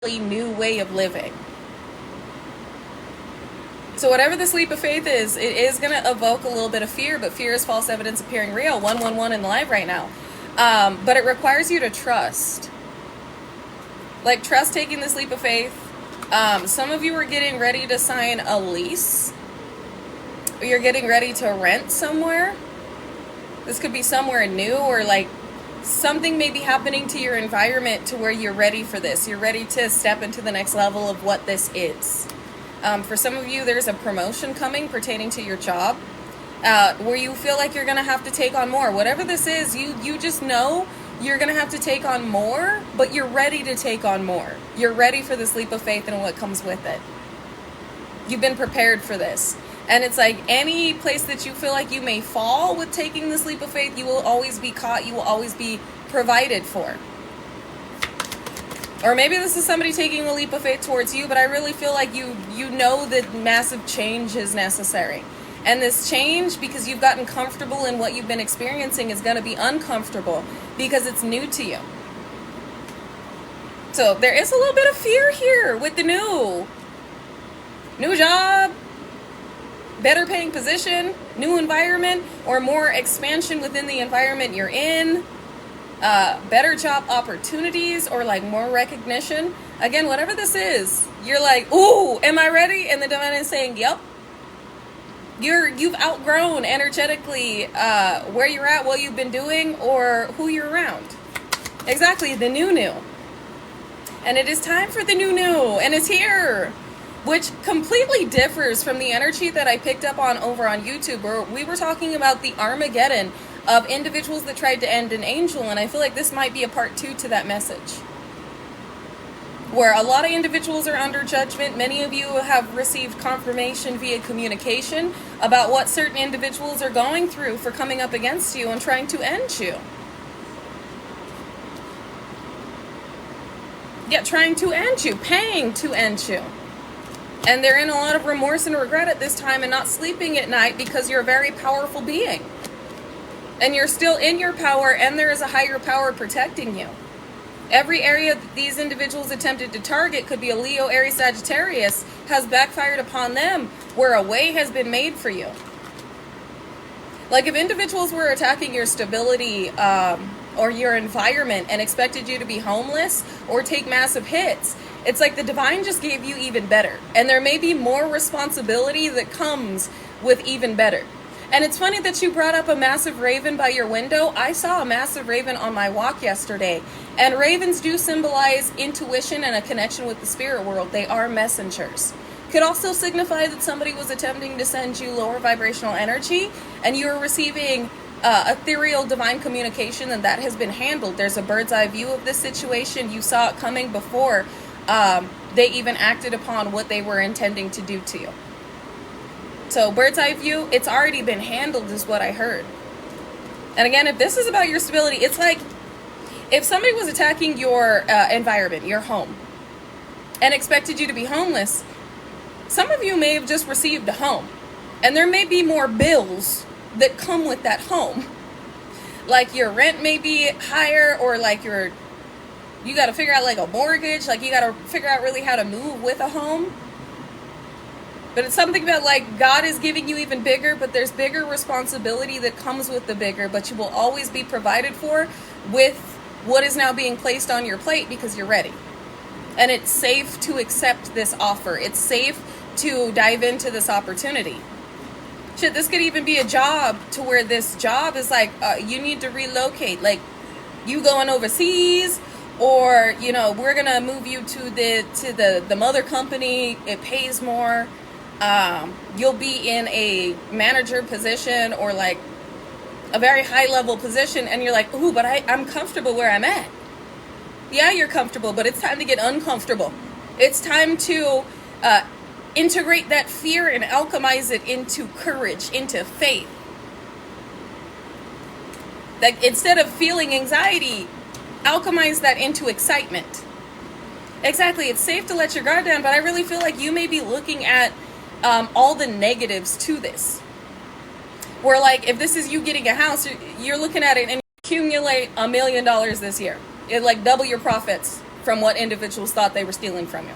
completely new way of living. So whatever this leap of faith is, it is going to evoke a little bit of fear, but fear is false evidence appearing real. 111 in live right now. But it requires you to trust. Like, trust taking this leap of faith. Some of you are getting ready to sign a lease. Or you're getting ready to rent somewhere. This could be somewhere new, or like something may be happening to your environment to where you're ready for this. You're ready to step into the next level of what this is. For some of you, there's a promotion coming pertaining to your job, where you feel like you're going to have to take on more. Whatever this is, you just know you're going to have to take on more, but you're ready to take on more. You're ready for this leap of faith and what comes with it. You've been prepared for this. And it's like any place that you feel like you may fall with taking this leap of faith, you will always be caught. You will always be provided for. Or maybe this is somebody taking a leap of faith towards you, but I really feel like you know that massive change is necessary. And this change, because you've gotten comfortable in what you've been experiencing, is going to be uncomfortable because it's new to you. So there is a little bit of fear here with the new job, better paying position, new environment, or more expansion within the environment you're in. Better job opportunities, or like more recognition. Again, whatever this is, you're like, ooh, am I ready? And the divine is saying, yep. You've outgrown energetically where you're at, what you've been doing, or who you're around. Exactly, the new. And it is time for the new, and it's here. Which completely differs from the energy that I picked up on over on YouTube, where we were talking about the Armageddon of individuals that tried to end an angel, and I feel like this might be a part 2 to that message. Where a lot of individuals are under judgment. Many of you have received confirmation via communication about what certain individuals are going through for coming up against you and trying to end you. Yeah, trying to end you, paying to end you. And they're in a lot of remorse and regret at this time and not sleeping at night because you're a very powerful being. And you're still in your power, and there is a higher power protecting you. Every area that these individuals attempted to target, could be a Leo, Aries, Sagittarius, has backfired upon them, where a way has been made for you. Like if individuals were attacking your stability or your environment and expected you to be homeless or take massive hits, it's like the divine just gave you even better. And there may be more responsibility that comes with even better. And it's funny that you brought up a massive raven by your window. I saw a massive raven on my walk yesterday. And ravens do symbolize intuition and a connection with the spirit world. They are messengers. Could also signify that somebody was attempting to send you lower vibrational energy, and you're receiving ethereal divine communication, and that has been handled. There's a bird's eye view of this situation. You saw it coming before they even acted upon what they were intending to do to you. So bird's eye view, it's already been handled is what I heard. And again, if this is about your stability, it's like if somebody was attacking your environment, your home, and expected you to be homeless, some of you may have just received a home. And there may be more bills that come with that home. Like your rent may be higher, or like you got to figure out like a mortgage, like you got to figure out really how to move with a home. But it's something that like God is giving you even bigger, but there's bigger responsibility that comes with the bigger, but you will always be provided for with what is now being placed on your plate because you're ready. And it's safe to accept this offer. It's safe to dive into this opportunity. Shit, this could even be a job to where this job is like, you need to relocate. Like you going overseas, or, you know, we're going to move you to the mother company. It pays more. You'll be in a manager position or like a very high level position, and you're like, ooh, but I'm comfortable where I'm at. Yeah, you're comfortable, but it's time to get uncomfortable. It's time to integrate that fear and alchemize it into courage, into faith. Like instead of feeling anxiety, alchemize that into excitement. Exactly, it's safe to let your guard down, but I really feel like you may be looking at all the negatives to this. Where like, if this is you getting a house, you're looking at it and you accumulate $1 million this year. It like double your profits from what individuals thought they were stealing from you.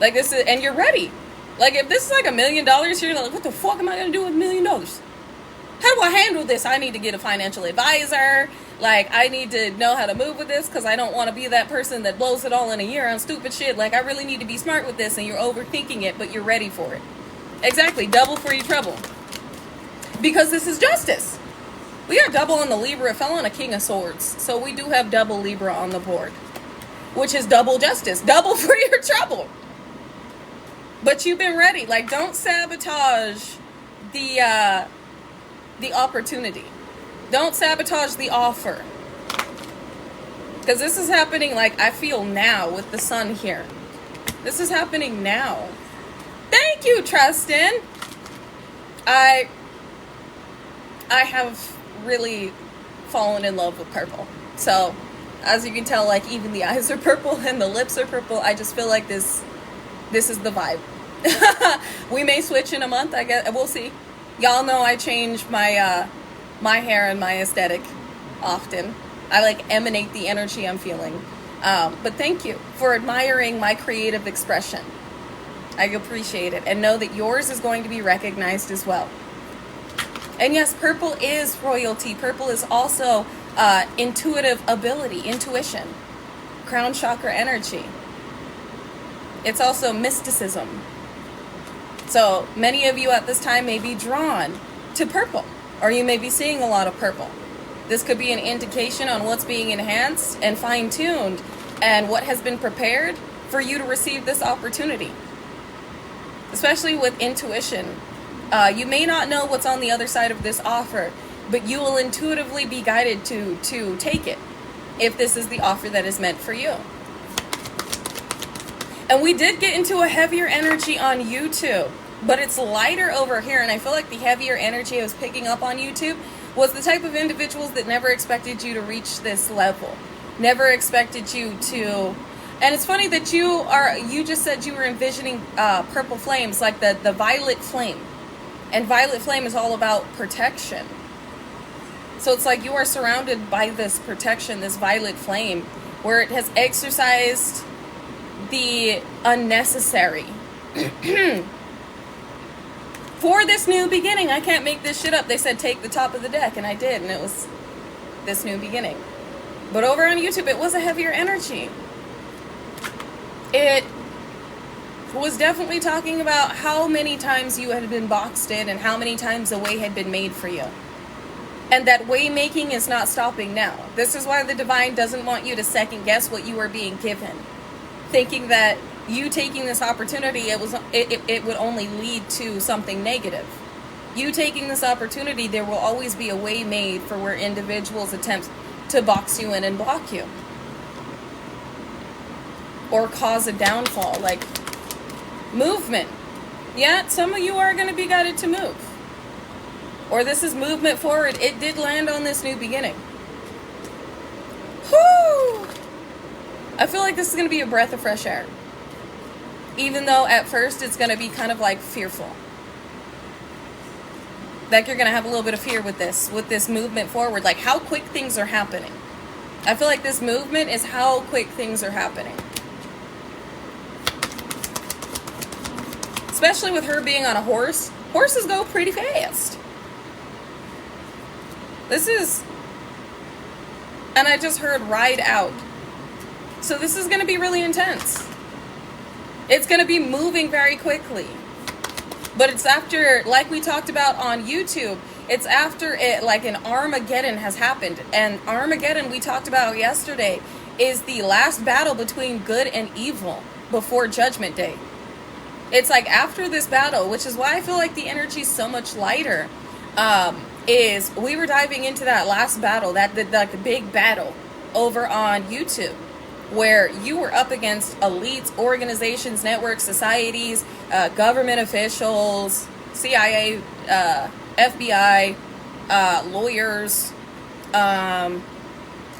Like this is, and you're ready. Like if this is like $1 million, you're like, what the fuck am I gonna do with $1 million? How do I handle this? I need to get a financial advisor. Like I need to know how to move with this, because I don't want to be that person that blows it all in a year on stupid shit. Like I really need to be smart with this, and you're overthinking it, but you're ready for it. Exactly, double for your trouble. Because this is justice. We are double on the Libra. It fell on a King of Swords. So we do have double Libra on the board, which is double justice, double for your trouble. But you've been ready. Like, don't sabotage the opportunity. Don't sabotage the offer. Because this is happening, like, I feel now with the sun here. This is happening now. Thank you, Tristan. I have really fallen in love with purple. So, as you can tell, like, even the eyes are purple and the lips are purple. I just feel like this is the vibe. We may switch in a month, I guess. We'll see. Y'all know I change my my hair and my aesthetic often. I like emanate the energy I'm feeling. But thank you for admiring my creative expression. I appreciate it, and know that yours is going to be recognized as well. And yes, purple is royalty. Purple is also intuitive ability, intuition, crown chakra energy. It's also mysticism. So many of you at this time may be drawn to purple, or you may be seeing a lot of purple. This could be an indication on what's being enhanced and fine-tuned and what has been prepared for you to receive this opportunity. Especially with intuition. You may not know what's on the other side of this offer, but you will intuitively be guided to take it if this is the offer that is meant for you. And we did get into a heavier energy on YouTube, but it's lighter over here. And I feel like the heavier energy I was picking up on YouTube was the type of individuals that never expected you to reach this level. Never expected you to... And it's funny that you just said you were envisioning purple flames, like the violet flame. And violet flame is all about protection. So it's like you are surrounded by this protection, this violet flame, where it has exercised the unnecessary for this new beginning. I can't make this shit up. They said take the top of the deck, and I did, and it was this new beginning. But over on YouTube, it was a heavier energy. It was definitely talking about how many times you had been boxed in and how many times a way had been made for you. And that way making is not stopping now. This is why the divine doesn't want you to second guess what you are being given, thinking that you taking this opportunity, it would only lead to something negative. You taking this opportunity, there will always be a way made for where individuals attempt to box you in and block you, or cause a downfall. Like movement. Yeah, some of you are going to be guided to move. Or this is movement forward. It did land on this new beginning. Whoo! I feel like this is going to be a breath of fresh air. Even though at first it's going to be kind of like fearful. Like you're going to have a little bit of fear with this movement forward. Like how quick things are happening. I feel like this movement is how quick things are happening. Especially with her being on a horse. Horses go pretty fast. This is... And I just heard ride out. So this is going to be really intense. It's going to be moving very quickly. But it's after, like we talked about on YouTube, it's after it, like an Armageddon has happened. And Armageddon, we talked about yesterday, is the last battle between good and evil before Judgment Day. It's like after this battle, which is why I feel like the energy is so much lighter, is we were diving into that last battle, the big battle over on YouTube, where you were up against elites, organizations, networks, societies, government officials, CIA, FBI, lawyers,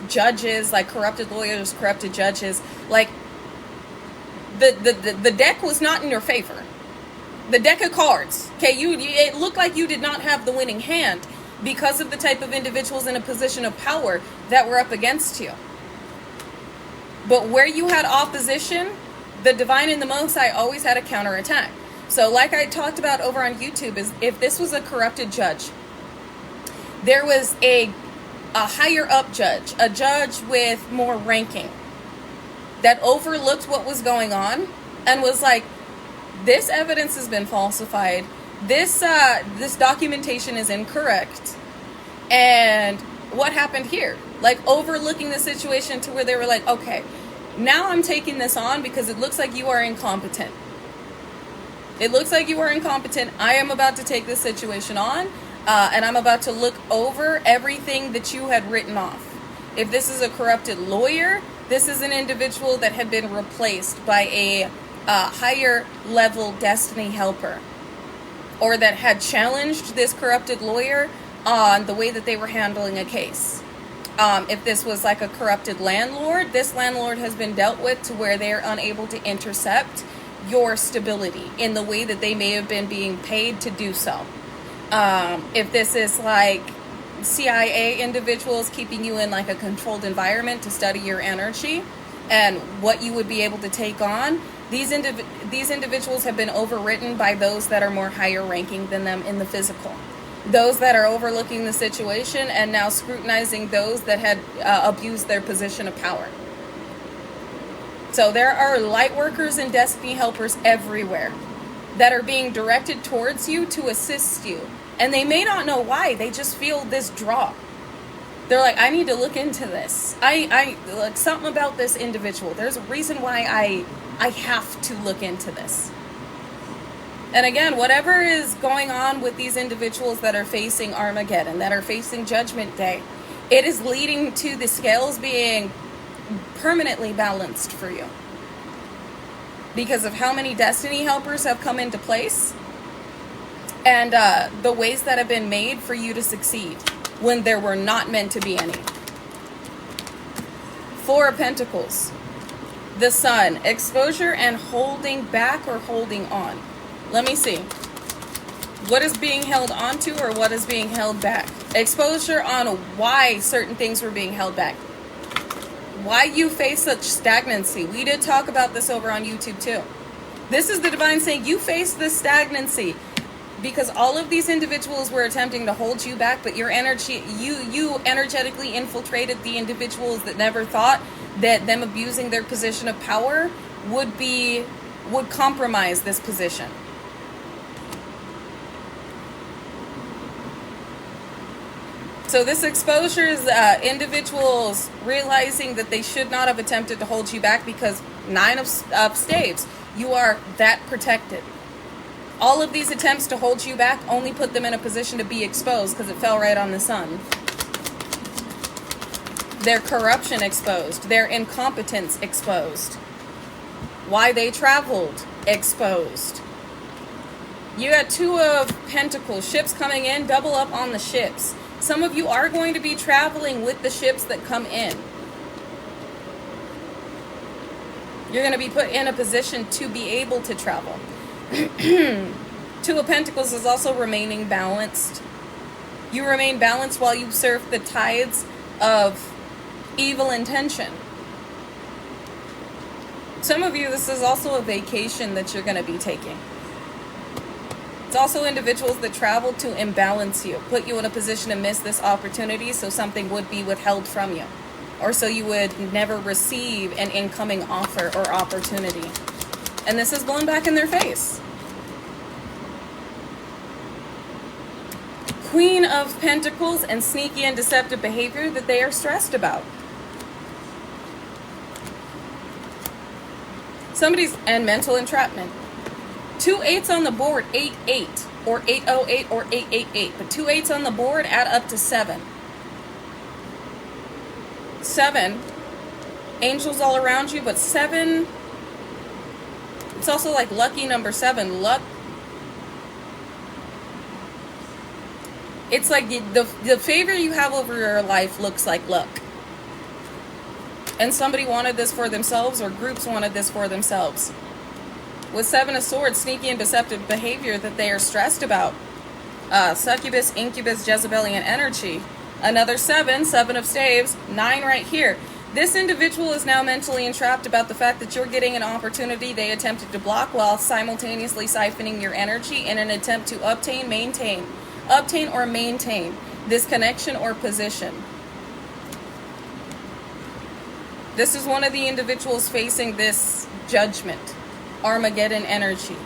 judges, like corrupted lawyers, corrupted judges. Like the deck was not in your favor. The deck of cards, okay, it looked like you did not have the winning hand because of the type of individuals in a position of power that were up against you. But where you had opposition, the divine and the Most High always had a counterattack. So like I talked about over on YouTube, is if this was a corrupted judge, there was a higher up judge, a judge with more ranking, that overlooked what was going on and was like, this evidence has been falsified. This documentation is incorrect. And what happened here? Like overlooking the situation to where they were like, okay, now I'm taking this on because it looks like you are incompetent. It looks like you are incompetent. I am about to take this situation on, and I'm about to look over everything that you had written off. If this is a corrupted lawyer, this is an individual that had been replaced by a higher level destiny helper, or that had challenged this corrupted lawyer on the way that they were handling a case. If this was like a corrupted landlord, this landlord has been dealt with to where they are unable to intercept your stability in the way that they may have been being paid to do so. If this is like CIA individuals keeping you in like a controlled environment to study your energy and what you would be able to take on, these individuals have been overwritten by those that are more higher ranking than them in the physical. Those that are overlooking the situation and now scrutinizing those that had abused their position of power. So there are light workers and destiny helpers everywhere that are being directed towards you to assist you. And they may not know why, they just feel this draw. They're like, I need to look into this. I like something about this individual. There's a reason why I have to look into this. And again, whatever is going on with these individuals that are facing Armageddon, that are facing Judgment Day, it is leading to the scales being permanently balanced for you. Because of how many destiny helpers have come into place and the ways that have been made for you to succeed when there were not meant to be any. Four of Pentacles. The Sun. Exposure and holding back or holding on. Let me see. What is being held onto or what is being held back? Exposure on why certain things were being held back. Why you face such stagnancy. We did talk about this over on YouTube too. This is the divine saying you face this stagnancy because all of these individuals were attempting to hold you back, but your energy, you energetically infiltrated the individuals that never thought that them abusing their position of power would compromise this position. So this exposure is individuals realizing that they should not have attempted to hold you back because 9 of staves, you are that protected. All of these attempts to hold you back only put them in a position to be exposed because it fell right on the Sun. Their corruption exposed, their incompetence exposed, why they traveled exposed. You got 2 of Pentacles, ships coming in, double up on the ships. Some of you are going to be traveling with the ships that come in. You're going to be put in a position to be able to travel. 2 of Pentacles is also remaining balanced. You remain balanced while you surf the tides of evil intention. Some of you, this is also a vacation that you're going to be taking. It's also individuals that travel to imbalance you, put you in a position to miss this opportunity so something would be withheld from you, or so you would never receive an incoming offer or opportunity. And this is blown back in their face. Queen of Pentacles and sneaky and deceptive behavior that they are stressed about. And mental entrapment. 2 8s on the board, 8-8, or 808, or 888. But 2 8s on the board add up to 7. 7, angels all around you, but 7, it's also like lucky number 7. Luck. It's like the favor you have over your life looks like luck. And somebody wanted this for themselves, or groups wanted this for themselves. With 7 of Swords, sneaky and deceptive behavior that they are stressed about. Succubus, incubus, Jezebelian energy. Another 7, 7 of Staves, 9 right here. This individual is now mentally entrapped about the fact that you're getting an opportunity they attempted to block while simultaneously siphoning your energy in an attempt to obtain or maintain this connection or position. This is one of the individuals facing this judgment, Armageddon energy.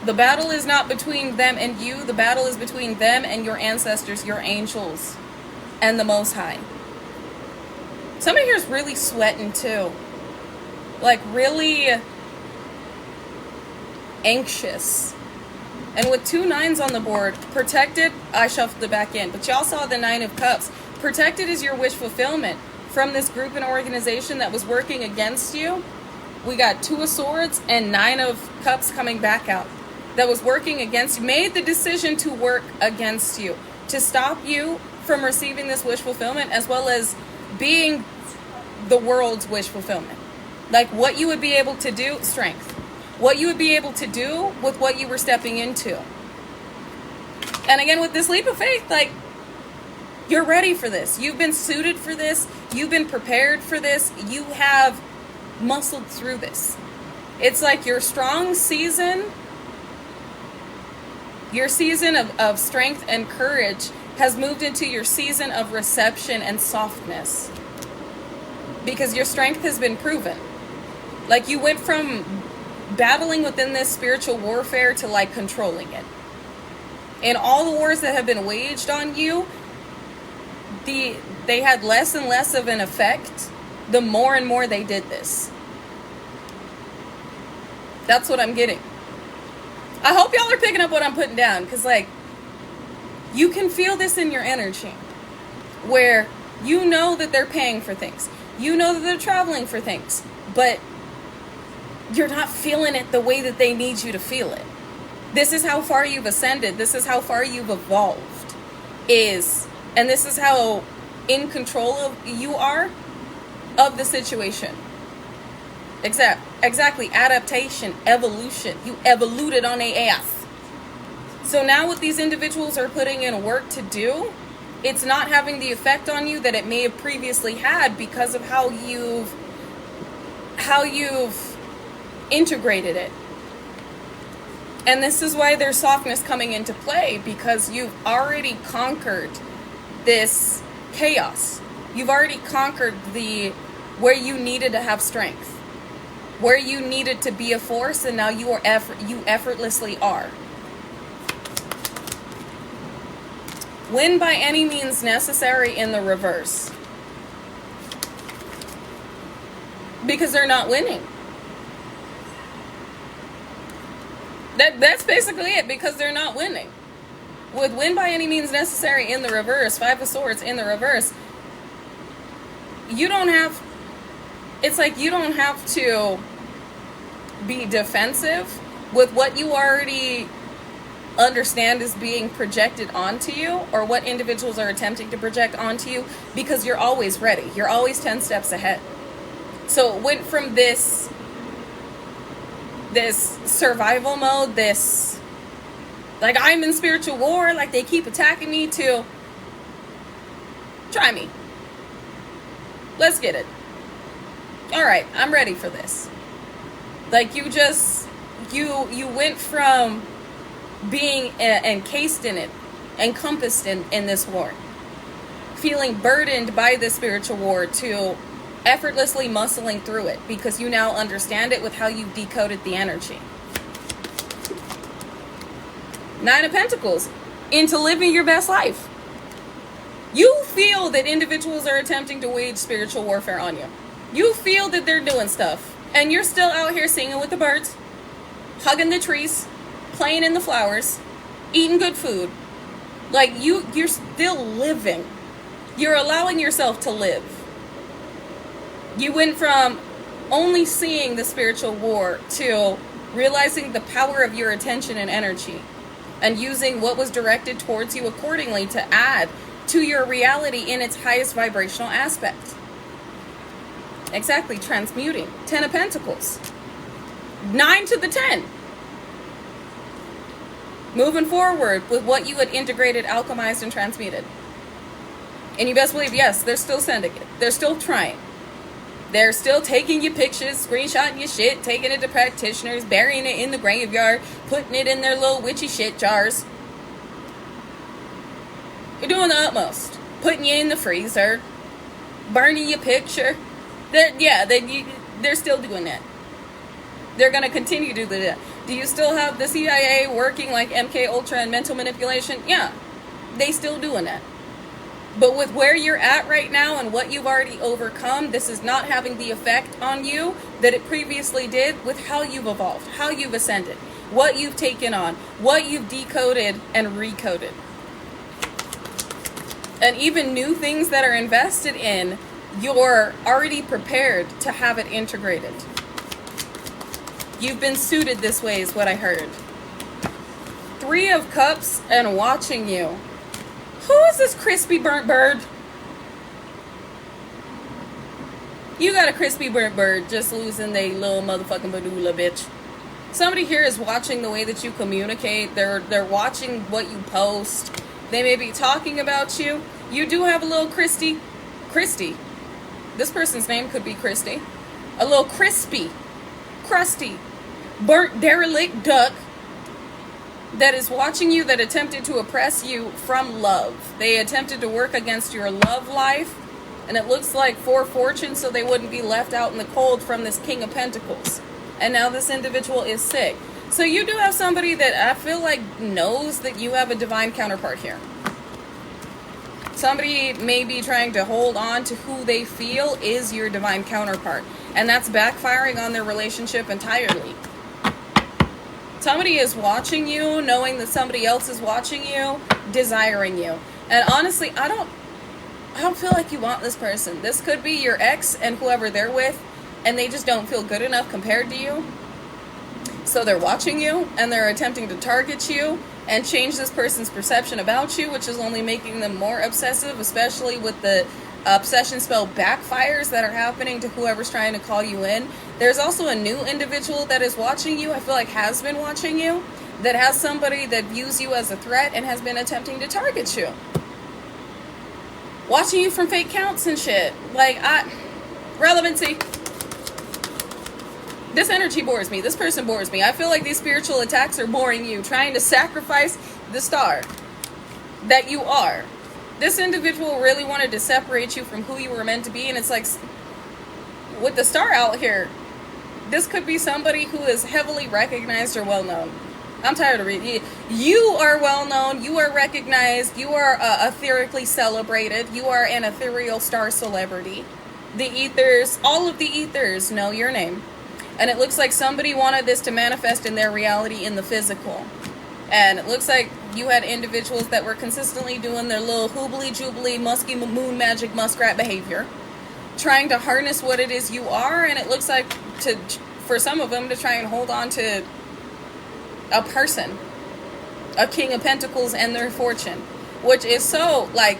The battle is not between them and you. The battle is between them and your ancestors, your angels, and the Most High. Somebody here is really sweating too. Like really anxious. And with 2 9s on the board, protected, I shuffled it back in. But y'all saw the 9 of Cups. Protected is your wish fulfillment from this group and organization that was working against you. We got 2 of Swords and 9 of Cups coming back out. That was working against you, made the decision to work against you, to stop you from receiving this wish fulfillment, as well as being the world's wish fulfillment. Like what you would be able to do, strength. What you would be able to do with what you were stepping into. And again, with this leap of faith, like, you're ready for this. You've been suited for this. You've been prepared for this. You have muscled through this. It's like your strong season, your season of strength and courage has moved into your season of reception and softness. Because your strength has been proven. Like you went from battling within this spiritual warfare to like controlling it. In all the wars that have been waged on you, they had less and less of an effect the more and more they did this. That's what I'm getting. I hope y'all are picking up what I'm putting down, because like you can feel this in your energy where you know that they're paying for things. You know that they're traveling for things, but you're not feeling it the way that they need you to feel it. This is how far you've ascended. This is how far you've evolved. And this is how in control of you are of the situation. Exactly. Adaptation, evolution. You evoluted on AF. So now what these individuals are putting in work to do, it's not having the effect on you that it may have previously had because of how you've integrated it. And this is why there's softness coming into play, because you've already conquered this chaos. You've already conquered where you needed to have strength, where you needed to be a force, and now you effortlessly are. Win by any means necessary in the reverse. Because they're not winning. That's basically it, because they're not winning. With win by any means necessary in the reverse, 5 of Swords in the reverse, it's like you don't have to be defensive with what you already understand is being projected onto you, or what individuals are attempting to project onto you, because you're always ready. You're always 10 steps ahead. So it went from this survival mode, this like I'm in spiritual war, like they keep attacking me, to try me. Let's get it. All right, I'm ready for this. Like you went from being encased in it, encompassed in this war, feeling burdened by this spiritual war, to effortlessly muscling through it, because you now understand it with how you've decoded the energy. 9 of Pentacles, into living your best life. You feel that individuals are attempting to wage spiritual warfare on you. You feel that they're doing stuff, and you're still out here singing with the birds, hugging the trees, playing in the flowers, eating good food. Like you're still living. You're allowing yourself to live. You went from only seeing the spiritual war to realizing the power of your attention and energy, and using what was directed towards you accordingly to add to your reality in its highest vibrational aspect. Exactly, transmuting. 10 of Pentacles. 9 to the 10. Moving forward with what you had integrated, alchemized, and transmuted. And you best believe, yes, they're still sending it. They're still trying. They're still taking your pictures, screenshotting your shit, taking it to practitioners, burying it in the graveyard, putting it in their little witchy shit jars. You're doing the utmost. Putting you in the freezer, burning your picture. They're still doing that. They're going to continue to do that. Do you still have the CIA working like MK Ultra and mental manipulation? Yeah, they still doing that. But with where you're at right now and what you've already overcome, this is not having the effect on you that it previously did with how you've evolved, how you've ascended, what you've taken on, what you've decoded and recoded. And even new things that are invested in, you're already prepared to have it integrated. You've been suited this way is what I heard. 3 of Cups and watching you. Who is this crispy burnt bird? You got a crispy burnt bird just losing they little motherfucking badoola, bitch. Somebody here is watching the way that you communicate. They're watching what you post. They may be talking about you. You do have a little Christy. This person's name could be Christy. A little crispy, crusty, burnt derelict duck that is watching you, that attempted to oppress you from love. They attempted to work against your love life, and it looks like for fortune, so they wouldn't be left out in the cold from this King of Pentacles. And now this individual is sick. So you do have somebody that I feel like knows that you have a divine counterpart here. Somebody may be trying to hold on to who they feel is your divine counterpart, and that's backfiring on their relationship entirely. Somebody is watching you, knowing that somebody else is watching you, desiring you. And honestly, I don't feel like you want this person. This could be your ex and whoever they're with, and they just don't feel good enough compared to you. So they're watching you, and they're attempting to target you and change this person's perception about you, which is only making them more obsessive, especially with the obsession spell backfires that are happening to whoever's trying to call you in. There's also a new individual that is watching you, I feel like has been watching you, that has somebody that views you as a threat and has been attempting to target you. Watching you from fake counts and shit. Relevancy. This energy bores me. This person bores me. I feel like these spiritual attacks are boring you, trying to sacrifice the star that you are. This individual really wanted to separate you from who you were meant to be, and it's like, with the star out here, this could be somebody who is heavily recognized or well-known. I'm tired of reading. You are well-known, you are recognized, you are etherically celebrated, you are an ethereal star celebrity. The ethers, all of the ethers know your name. And it looks like somebody wanted this to manifest in their reality in the physical. And it looks like you had individuals that were consistently doing their little hoobly-jubbly, musky moon magic muskrat behavior, trying to harness what it is you are, and it looks like for some of them to try and hold on to a person, a King of Pentacles and their fortune, which is so, like,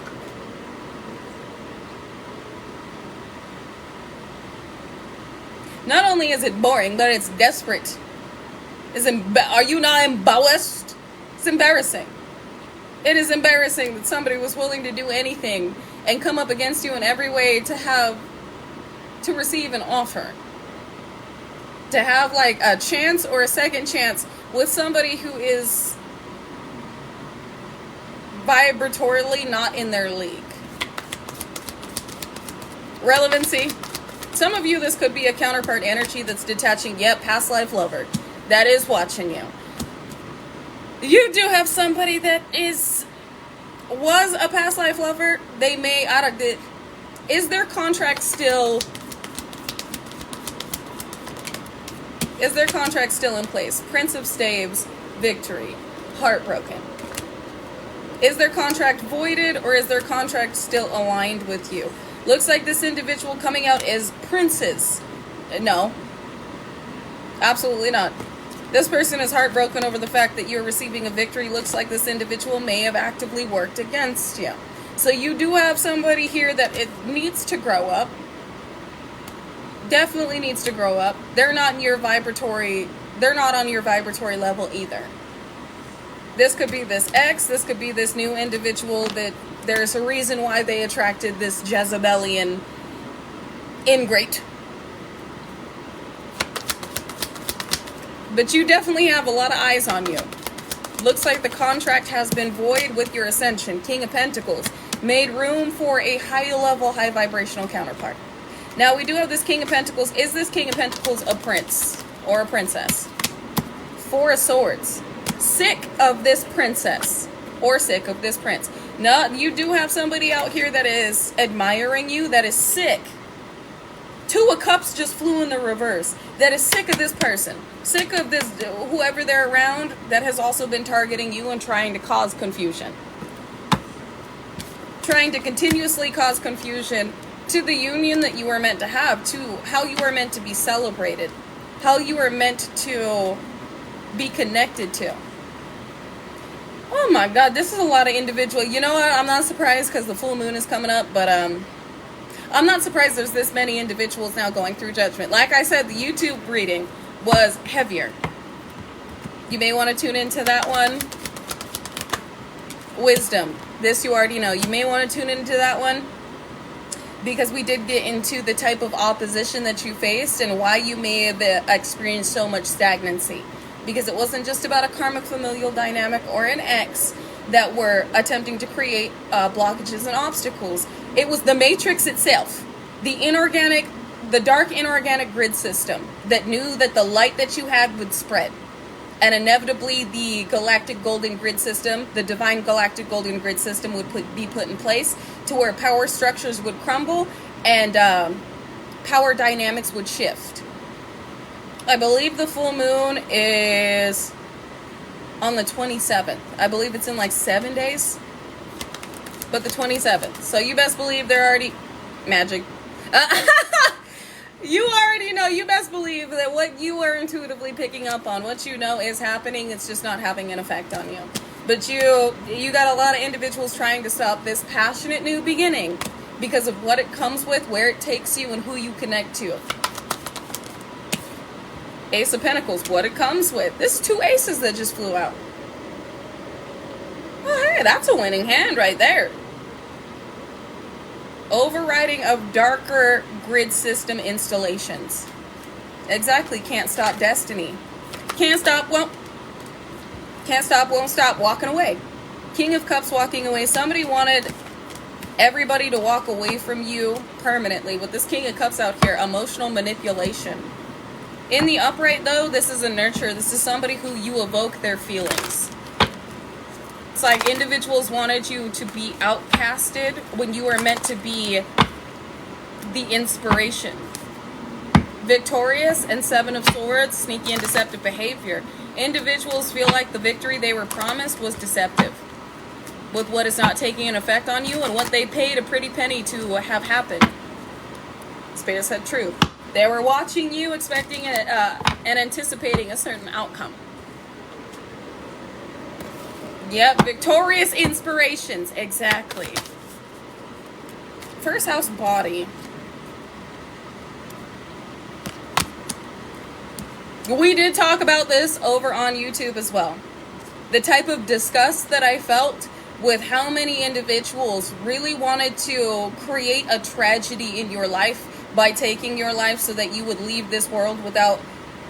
not only is it boring, but it's desperate. Are you not embarrassed? It's embarrassing. It is embarrassing that somebody was willing to do anything and come up against you in every way to receive an offer. To have like a chance or a second chance with somebody who is vibratorily not in their league. Relevancy. Some of you, this could be a counterpart energy that's detaching. Yep, past life lover. That is watching you. You do have somebody that was a past life lover. They may, is their contract still in place? Prince of Staves, victory, heartbroken. Is their contract voided, or is their contract still aligned with you? Looks like this individual coming out as princes. No. Absolutely not. This person is heartbroken over the fact that you're receiving a victory. Looks like this individual may have actively worked against you. So you do have somebody here that it needs to grow up. Definitely needs to grow up. They're not on your vibratory level either. This could be this ex, this could be this new individual that there's a reason why they attracted this Jezebelian ingrate. But you definitely have a lot of eyes on you. Looks like the contract has been void with your ascension. King of Pentacles. Made room for a high level, high vibrational counterpart. Now we do have this King of Pentacles. Is this King of Pentacles a prince or a princess? Four of Swords. Sick of this princess or sick of this prince. No, you do have somebody out here that is admiring you, that is sick. Two of Cups just flew in the reverse. That is sick of this person. Sick of this, whoever they're around, that has also been targeting you and trying to cause confusion. Trying to continuously cause confusion to the union that you are meant to have, to how you are meant to be celebrated, how you are meant to be connected to. Oh my God, this is a lot of individual. You know what? I'm not surprised because the full moon is coming up, but I'm not surprised there's this many individuals now going through judgment. Like I said, the YouTube reading was heavier. You may want to tune into that one. Wisdom. This you already know. You may want to tune into that one because we did get into the type of opposition that you faced and why you may have experienced so much stagnancy. Because it wasn't just about a karmic familial dynamic or an ex that were attempting to create blockages and obstacles. It was the matrix itself, the dark inorganic grid system that knew that the light that you had would spread. And inevitably the galactic golden grid system, the divine galactic golden grid system would be put in place to where power structures would crumble and power dynamics would shift. I believe the full moon is on the 27th. I believe it's in like 7 days. But the 27th. So you best believe they're already... Magic. You already know. You best believe that what you are intuitively picking up on, what you know is happening, it's just not having an effect on you. But you got a lot of individuals trying to stop this passionate new beginning because of what it comes with, where it takes you, and who you connect to. Ace of Pentacles, what it comes with. This is two aces that just flew out. Oh, hey, that's a winning hand right there. Overriding of darker grid system installations. Exactly, can't stop destiny. Can't stop, won't stop, walking away. King of Cups walking away. Somebody wanted everybody to walk away from you permanently. With this King of Cups out here, emotional manipulation. In the upright, though, this is a nurture. This is somebody who you evoke their feelings. It's like individuals wanted you to be outcasted when you were meant to be the inspiration. Victorious and Seven of Swords, sneaky and deceptive behavior. Individuals feel like the victory they were promised was deceptive with what is not taking an effect on you and what they paid a pretty penny to have happen. Spirit said truth. They were watching you, expecting it, and anticipating a certain outcome. Yep, victorious inspirations, exactly. First house body. We did talk about this over on YouTube as well. The type of disgust that I felt with how many individuals really wanted to create a tragedy in your life by taking your life so that you would leave this world without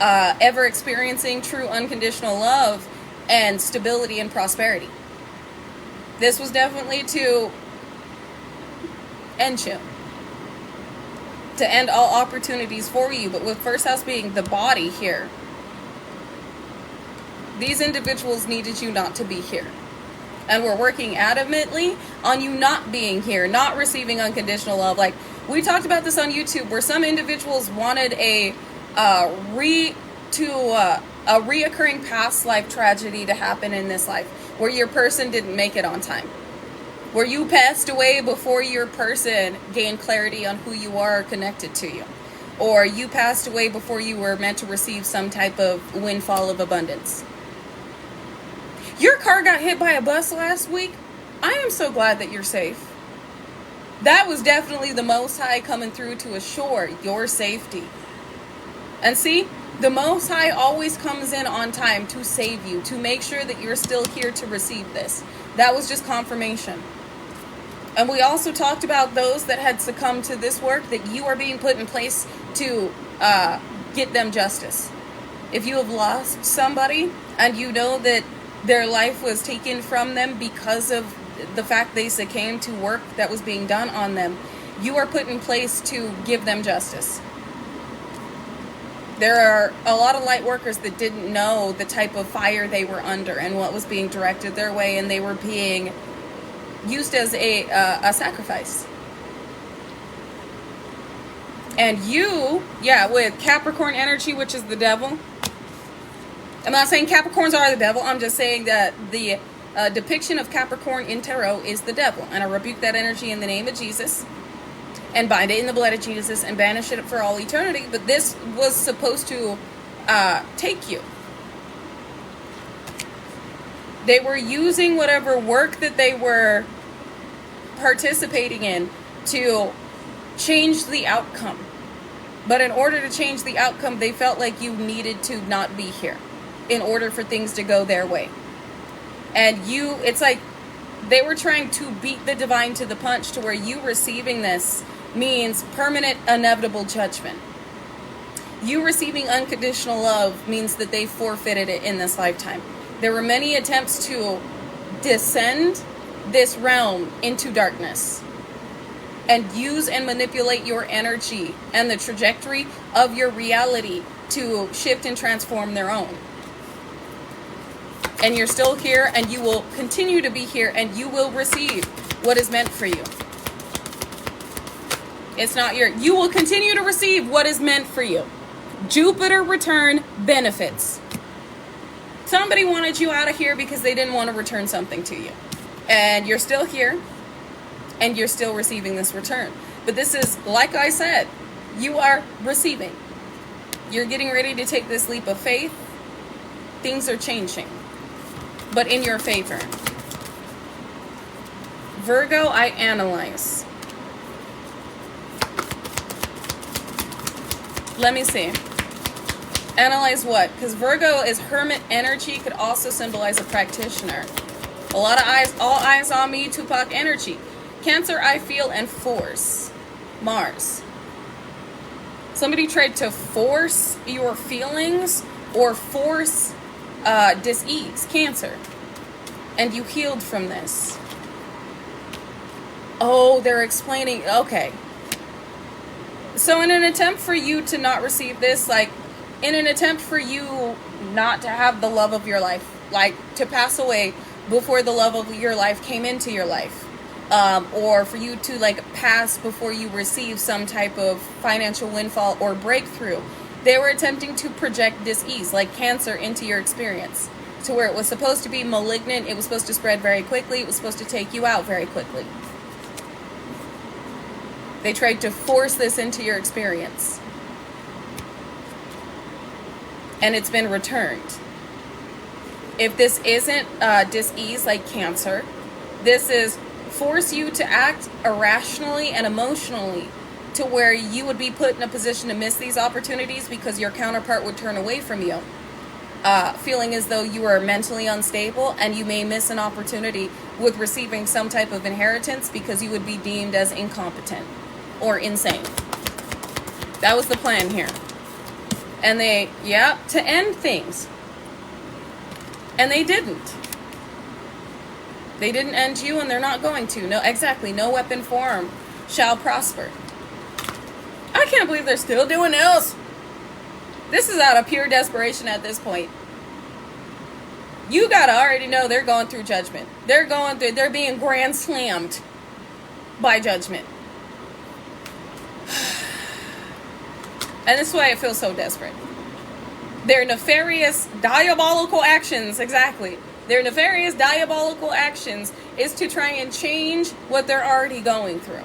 ever experiencing true unconditional love and stability and prosperity. This was definitely to end you. To end all opportunities for you. But with first house being the body here, these individuals needed you not to be here. And we're working adamantly on you not being here, not receiving unconditional love. Like, we talked about this on YouTube where some individuals wanted a reoccurring past life tragedy to happen in this life, where your person didn't make it on time, where you passed away before your person gained clarity on who you are connected to you, or you passed away before you were meant to receive some type of windfall of abundance. Your car got hit by a bus last week. I am so glad that you're safe. That was definitely the Most High coming through to assure your safety. And see, the Most High always comes in on time to save you, to make sure that you're still here to receive this. That was just confirmation. And we also talked about those that had succumbed to this work, that you are being put in place to get them justice. If you have lost somebody and you know that their life was taken from them because of the fact they succumbed to work that was being done on them, you are put in place to give them justice. There are a lot of light workers that didn't know the type of fire they were under and what was being directed their way, and they were being used as a sacrifice. And you, with Capricorn energy, which is the devil. I'm not saying Capricorns are the devil. I'm just saying that the depiction of Capricorn in tarot is the devil. And I rebuke that energy in the name of Jesus. And bind it in the blood of Jesus and banish it for all eternity. But this was supposed to take you. They were using whatever work that they were participating in to change the outcome. But in order to change the outcome, they felt like you needed to not be here in order for things to go their way. And it's like they were trying to beat the divine to the punch, to where you receiving this means permanent, inevitable judgment. You receiving unconditional love means that they forfeited it in this lifetime. There were many attempts to descend this realm into darkness and use and manipulate your energy and the trajectory of your reality to shift and transform their own. And you're still here, and you will continue to be here, and you will receive what is meant for you. You will continue to receive what is meant for you. Jupiter return benefits. Somebody wanted you out of here because they didn't want to return something to you. And you're still here, and you're still receiving this return. But this is, like I said, you are receiving. You're getting ready to take this leap of faith. Things are changing, but in your favor. Virgo, I analyze. Let me see. Analyze what? Because Virgo is hermit energy, could also symbolize a practitioner. A lot of eyes, all eyes on me, Tupac energy. Cancer, I feel, and force. Mars. Somebody tried to force your feelings or force dis-ease, Cancer. And you healed from this. Oh, they're explaining, okay. So in an attempt for you to not receive this, like, in an attempt for you not to have the love of your life, like to pass away before the love of your life came into your life, or for you to like pass before you receive some type of financial windfall or breakthrough, they were attempting to project dis-ease, like Cancer, into your experience, to where it was supposed to be malignant, it was supposed to spread very quickly, it was supposed to take you out very quickly. They tried to force this into your experience. And it's been returned. If this isn't dis-ease like Cancer, this is force you to act irrationally and emotionally, to where you would be put in a position to miss these opportunities because your counterpart would turn away from you, feeling as though you are mentally unstable, and you may miss an opportunity with receiving some type of inheritance because you would be deemed as incompetent or insane. That was the plan here. And to end things. And they didn't. They didn't end you, and they're not going to. No, exactly. No weapon form shall prosper. I can't believe they're still doing this. This is out of pure desperation at this point. You gotta already know they're going through judgment. They're being grand slammed by judgment. And this is why I feel so desperate. Their nefarious, diabolical actions, exactly. Their nefarious, diabolical actions is to try and change what they're already going through.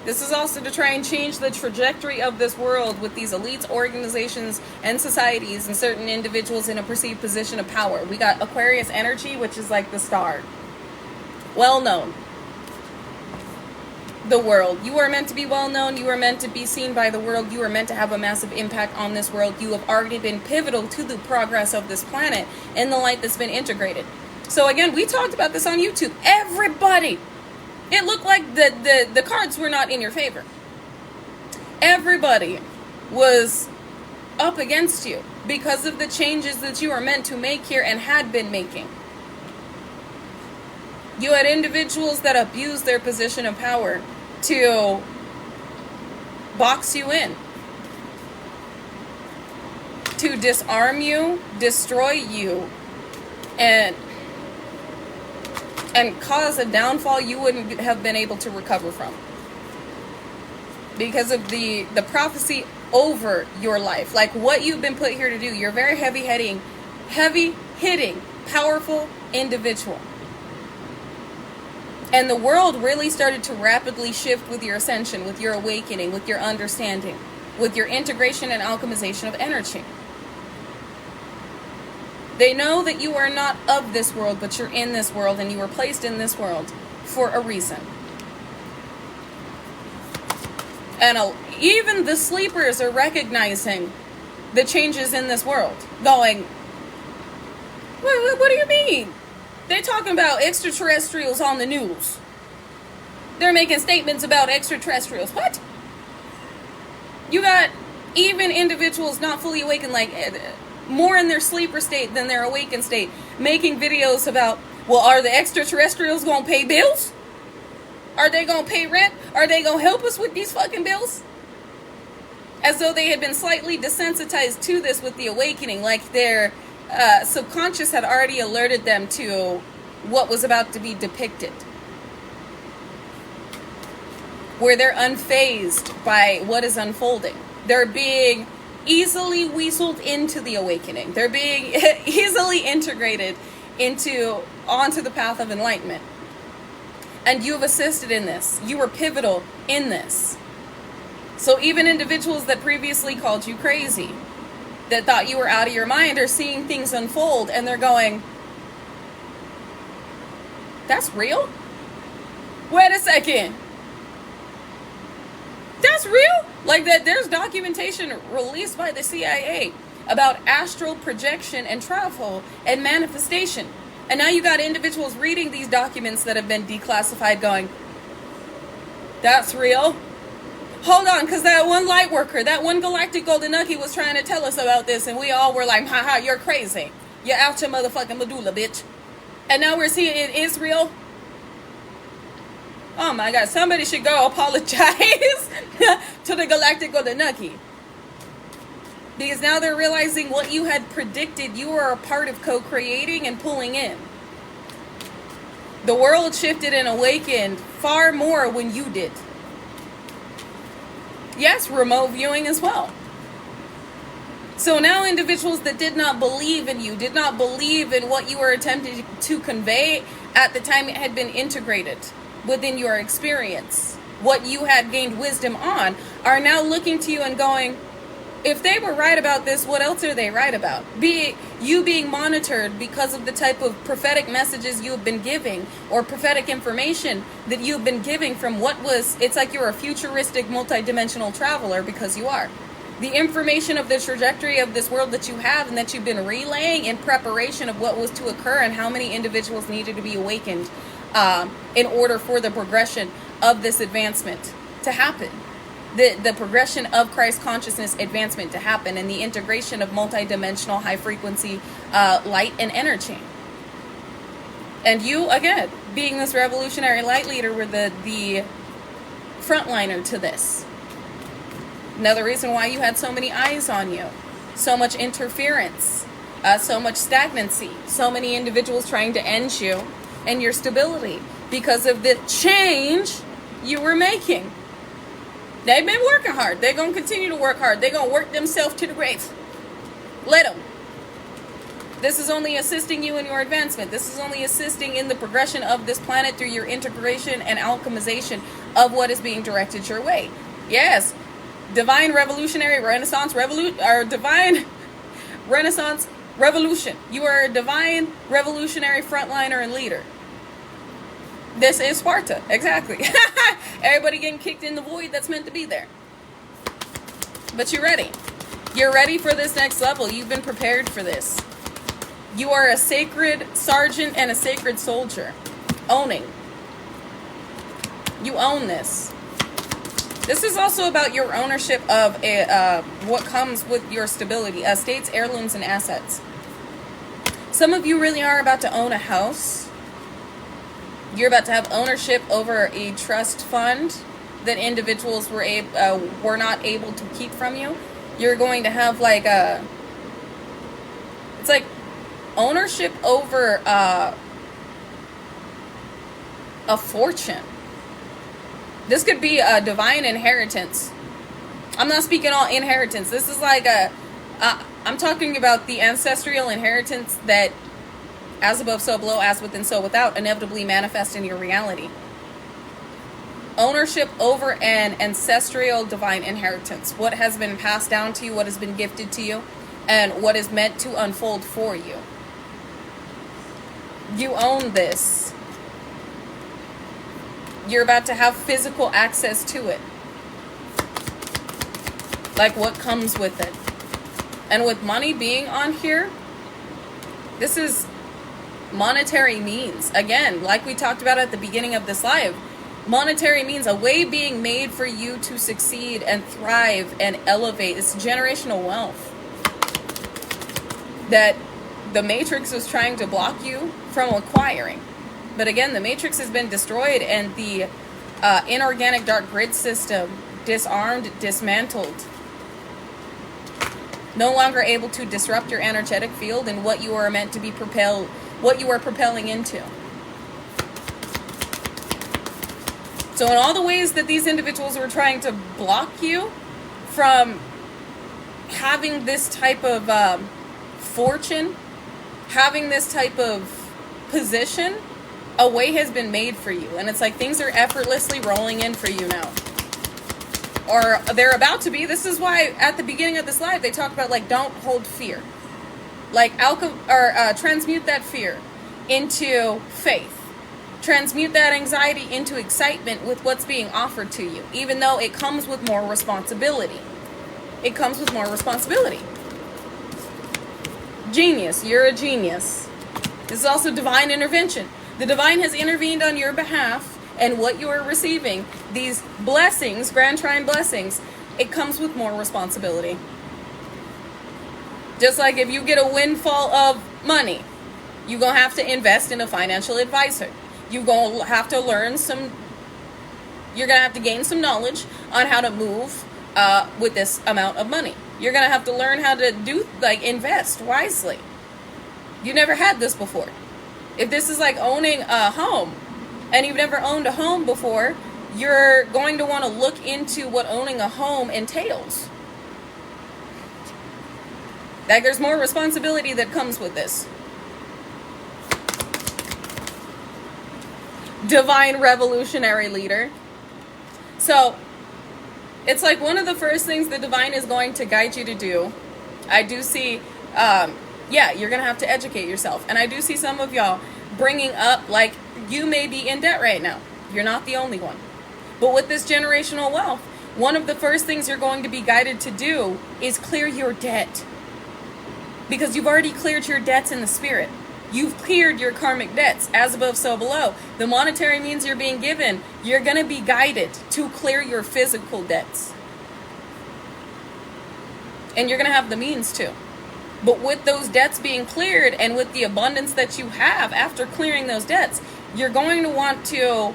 This is also to try and change the trajectory of this world with these elites, organizations, and societies, and certain individuals in a perceived position of power. We got Aquarius energy, which is like the star. Well known. The world. You are meant to be well known. You are meant to be seen by the world. You are meant to have a massive impact on this world. You have already been pivotal to the progress of this planet in the light that's been integrated. So again, we talked about this on YouTube. Everybody It looked like the cards were not in your favor. Everybody was up against you because of the changes that you are meant to make here and had been making. You had individuals that abused their position of power to box you in, to disarm you, destroy you, and cause a downfall you wouldn't have been able to recover from because of the prophecy over your life. Like what you've been put here to do. You're a very heavy-hitting, powerful individual. And the world really started to rapidly shift with your ascension, with your awakening, with your understanding, with your integration and alchemization of energy. They know that you are not of this world, but you're in this world, and you were placed in this world for a reason. And even the sleepers are recognizing the changes in this world, going, what do you mean? They're talking about extraterrestrials on the news. They're making statements about extraterrestrials. What? You got even individuals not fully awakened, like more in their sleeper state than their awakened state, making videos about, well, are the extraterrestrials going to pay bills? Are they going to pay rent? Are they going to help us with these fucking bills? As though they had been slightly desensitized to this with the awakening, like their subconscious had already alerted them to what was about to be depicted. Where they're unfazed by what is unfolding. They're being easily weaseled into the awakening. They're being easily integrated onto the path of enlightenment. And you have assisted in this. You were pivotal in this. So even individuals that previously called you crazy, that thought you were out of your mind, are seeing things unfold and they're going, that's real? Wait a second. That's real? Like that there's documentation released by the CIA about astral projection and travel and manifestation. And now you got individuals reading these documents that have been declassified going, that's real? Hold on, because that one light worker, that one galactic golden nugget was trying to tell us about this, and we all were like, haha, you're crazy. You're out your motherfucking medulla, bitch. And now we're seeing it is real. Oh my God, somebody should go apologize to the galactic golden nugget. Because now they're realizing what you had predicted you were a part of co-creating and pulling in. The world shifted and awakened far more when you did. Yes, remote viewing as well. So now individuals that did not believe in you, did not believe in what you were attempting to convey at the time it had been integrated within your experience, what you had gained wisdom on, are now looking to you and going, if they were right about this, what else are they right about? Be you being monitored because of the type of prophetic messages you have been giving or prophetic information that you've been giving from it's like you're a futuristic multidimensional traveler, because you are. The information of the trajectory of this world that you have and that you've been relaying in preparation of what was to occur and how many individuals needed to be awakened in order for the progression of this advancement to happen. The progression of Christ consciousness advancement to happen, and the integration of multidimensional high frequency light and energy. And you, again, being this revolutionary light leader, were the frontliner to this. Another reason why you had so many eyes on you, so much interference, so much stagnancy, so many individuals trying to end you and your stability because of the change you were making. They've been working hard. They're going to continue to work hard. They're going to work themselves to the grave. Let them. This is only assisting you in your advancement. This is only assisting in the progression of this planet through your integration and alchemization of what is being directed your way. Yes, divine revolutionary renaissance divine renaissance revolution. You are a divine revolutionary frontliner and leader. This is Sparta, exactly. Everybody getting kicked in the void that's meant to be there. But you're ready. You're ready for this next level. You've been prepared for this. You are a sacred sergeant and a sacred soldier. Owning. You own this. This is also about your ownership of what comes with your stability, estates, heirlooms, and assets. Some of you really are about to own a house. You're about to have ownership over a trust fund that individuals were not able to keep from you. You're going to have like it's like ownership over a fortune. This could be a divine inheritance. I'm not speaking all inheritance. This is like I'm talking about the ancestral inheritance that, as above, so below, as within, so without, inevitably manifest in your reality. Ownership over an ancestral divine inheritance. What has been passed down to you, what has been gifted to you, and what is meant to unfold for you. You own this. You're about to have physical access to it. Like what comes with it. And with money being on here, this is monetary means. Again, like we talked about at the beginning of this live, monetary means a way being made for you to succeed and thrive and elevate. It's generational wealth that the matrix is trying to block you from acquiring. But again, the matrix has been destroyed and the inorganic dark grid system disarmed, dismantled. No longer able to disrupt your energetic field and what you are meant to be propelled, what you are propelling into. So in all the ways that these individuals were trying to block you from having this type of fortune, having this type of position, a way has been made for you. And it's like things are effortlessly rolling in for you now. Or they're about to be. This is why at the beginning of this live they talk about like don't hold fear. Like transmute that fear into faith. Transmute that anxiety into excitement with what's being offered to you, even though it comes with more responsibility. It comes with more responsibility. Genius, you're a genius. This is also divine intervention. The divine has intervened on your behalf. And what you are receiving, these blessings, grand trine blessings, it comes with more responsibility. Just like if you get a windfall of money, you're going to have to invest in a financial advisor. You're going to have to learn you're going to have to gain some knowledge on how to move with this amount of money. You're going to have to learn how to invest wisely. You never had this before. If this is like owning a home, and you've never owned a home before, you're going to want to look into what owning a home entails. Like there's more responsibility that comes with this. Divine revolutionary leader. So, it's like one of the first things the divine is going to guide you to do. I do see, you're going to have to educate yourself. And I do see some of y'all bringing up like, you may be in debt right now. You're not the only one. But with this generational wealth, one of the first things you're going to be guided to do is clear your debt. Because you've already cleared your debts in the spirit. You've cleared your karmic debts, as above, so below. The monetary means you're being given, you're going to be guided to clear your physical debts. And you're going to have the means to. But with those debts being cleared and with the abundance that you have after clearing those debts, you're going to want to